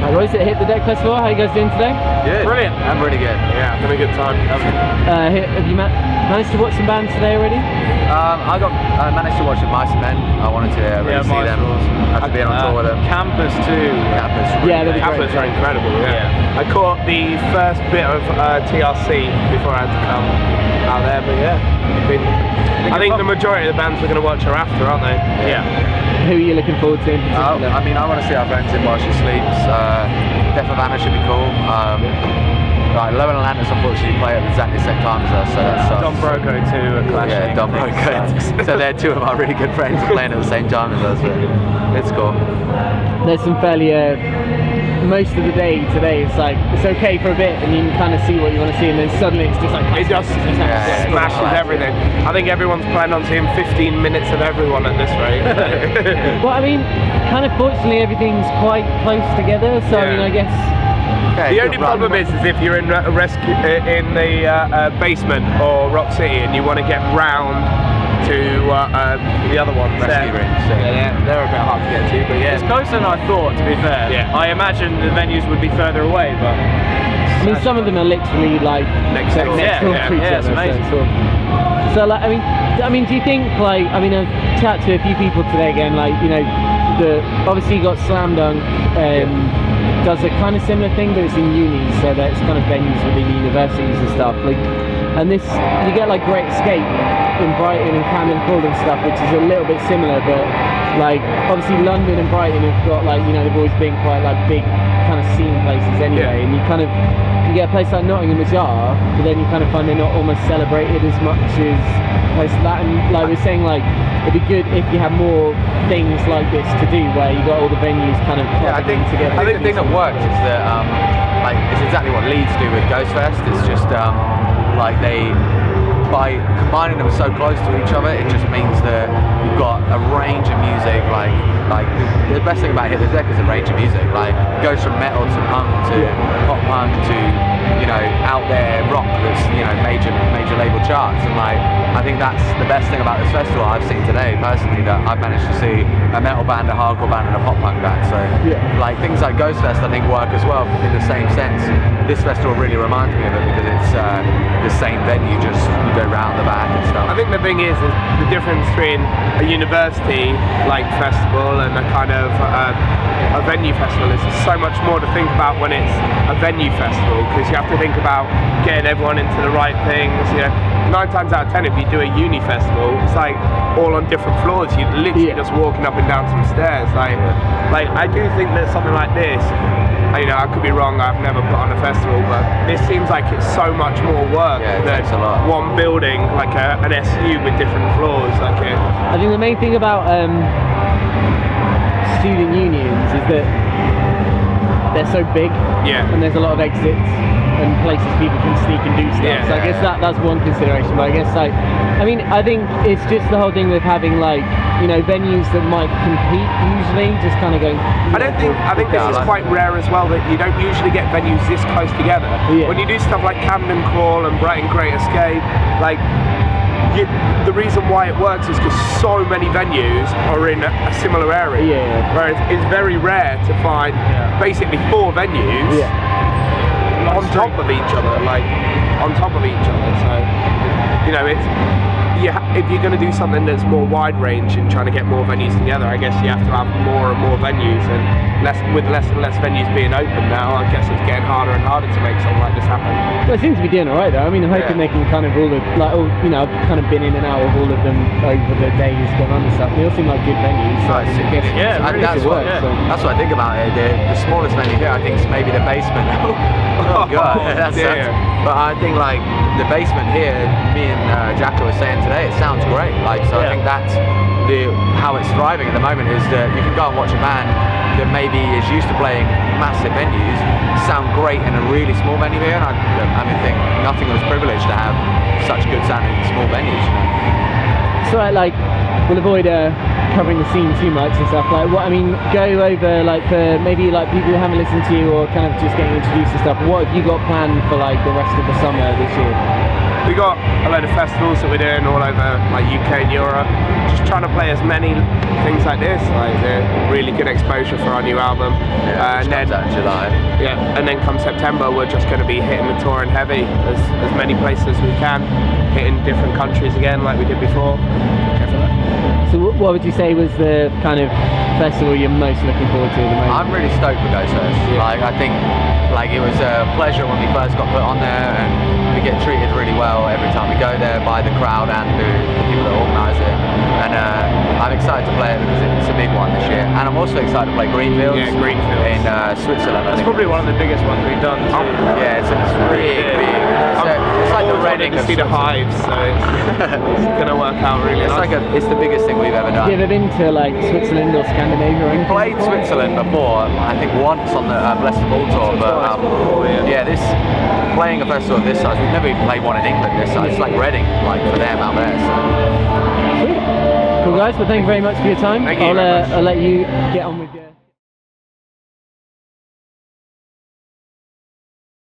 Like, what is it? Hit the Deck Festival. How are you guys doing today? Good. Brilliant. I'm really good. Yeah, having a good time. Have you managed to watch some bands today already? I managed to watch the Mice and Men. I wanted to really see them. After being on tour with them. Campus too. Campus. Yeah, they're great. Campus are incredible. Yeah. I caught the first bit of TRC before I had to come out there, but yeah, I think the majority of the bands we're going to watch are after, aren't they? Yeah. Who are you looking forward to in particular? I want to see our friends in While She Sleeps. Death of Anna should be cool. Right, Low and Atlantis unfortunately play at exactly the same time as us, so that sucks. Don Broco too are clashing. Yeah, Don Broco. So they're two of our really good friends playing at the same time as us. So it's cool. There's some fairly most of the day today it's like it's okay for a bit and you can kind of see what you want to see, and then suddenly it's just like it just smashes everything. I think everyone's planning on seeing 15 minutes of everyone at this rate. Well, I mean, kind of fortunately everything's quite close together, so I mean, I guess the only problem is if you're in a rescue in the basement or Rock City and you want to get round to the other one, Rescue Rooms. They're a bit hard to get to, but yeah. It's closer than I thought, to be fair. Yeah. I imagined the venues would be further away, but I mean some of them are literally like next door. to each it's other, amazing. So like, I mean, do you think like, I mean, I've chatted to a few people today again, like, you know, obviously you got Slam Dunk, does a kind of similar thing, but it's in unis, so that's kind of venues within universities and stuff. Like, and this, you get like Great Escape in Brighton and Camden Court and stuff, which is a little bit similar, but like obviously London and Brighton have got like, you know, they've always been quite like big kind of scene places anyway, and you kind of, you get a place like Nottingham Ajar, but then you kind of find they're not almost celebrated as much as places like that. And like we're saying, like it'd be good if you had more things like this to do, where you got all the venues kind of clubbing together. I think the thing that works is that like it's exactly what Leeds do with Ghostfest. It's just like by combining them so close to each other, it just means that you've got a range of music. Like the best thing about Hit the Deck is a range of music. Like it goes from metal to punk to pop punk to, you know, out there rock that's, you know, major label charts. And like I think that's the best thing about this festival I've seen today personally, that I've managed to see a metal band, a hardcore band and a pop punk band. So like things like Ghostfest I think work as well in the same sense. This festival really reminds me of it because it's the same venue, just you go round the back and stuff. I think the thing is the difference between a university like festival and a kind of a venue festival is there's so much more to think about when it's a venue festival, because you have to think about getting everyone into the right things. You know, 9 times out of 10 if you do a uni festival, it's like all on different floors. You're literally just walking up and down some stairs. Like I do think that something like this, you know, I could be wrong, I've never put on a festival, but this seems like it's so much more work than one building, like an SU with different floors. I think the main thing about student unions is that they're so big, and there's a lot of exits and places people can sneak and do stuff. So I guess that's one consideration. But I guess like, I mean, I think it's just the whole thing with having like, you know, venues that might compete usually, just kind of going. I think this is quite rare as well, that you don't usually get venues this close together. When you do stuff like Camden Crawl and Brighton Great Escape, like the reason why it works is because so many venues are in a similar area. Whereas it's very rare to find basically 4 venues on top of each other, So, you know, it's if you're going to do something that's more wide range and trying to get more venues together, I guess you have to have more and more venues, and with less and less venues being open now, I guess it's getting harder and harder to make something like this happen. Well, it seems to be doing alright though. I mean, I'm hoping they can kind of you know, I've kind of been in and out of all of them over the days gone on and stuff. They all seem like good venues. So that's what I think about it. The smallest venue here, I think, is maybe the basement. Oh god, that's but I think like the basement here, me and Jacko was saying today, it sounds great. Like, so I think that's how it's thriving at the moment, is that you can go and watch a band that maybe is used to playing massive venues sound great in a really small venue here, and I think nothing was privileged to have such good sounding small venues. You know? So like, we'll avoid covering the scene too much and stuff. Like, what I mean, go over like for maybe like people who haven't listened to you or kind of just getting introduced and stuff. What have you got planned for like the rest of the summer this year? we got a load of festivals that we're doing all over like UK and Europe. Just trying to play as many things like this, like really good exposure for our new album. Which comes out in July. Yeah, and then come September, we're just going to be hitting the touring heavy as many places as we can, hitting different countries again like we did before. So what would you say was the kind of festival you're most looking forward to at the moment? I'm really stoked for Ghost Fest. Like, I think like it was a pleasure when we first got put on there, and we get treated really well every time we go there by the crowd and the people that organise it. And I'm excited to play it because it's a big one this year. And I'm also excited to play Greenfields. Yeah, Greenfields. In Switzerland. It's probably one of the biggest ones we've done too. Yeah, it's really big. It's like the Reading to of see the Switzerland. hives, so it's going to work out really It's nice. like it's the biggest thing we've ever done. Have you ever been to like Switzerland or Scandinavia or anything? Played before? Switzerland before, I think once on the Blessed of All tour, but yeah, this playing a festival of this size, we've never even played one in England this size. It's like Reading, like for them out there. So. Sweet. Cool guys, well thank you very much for your time. Thank you very much. I'll let you get on with your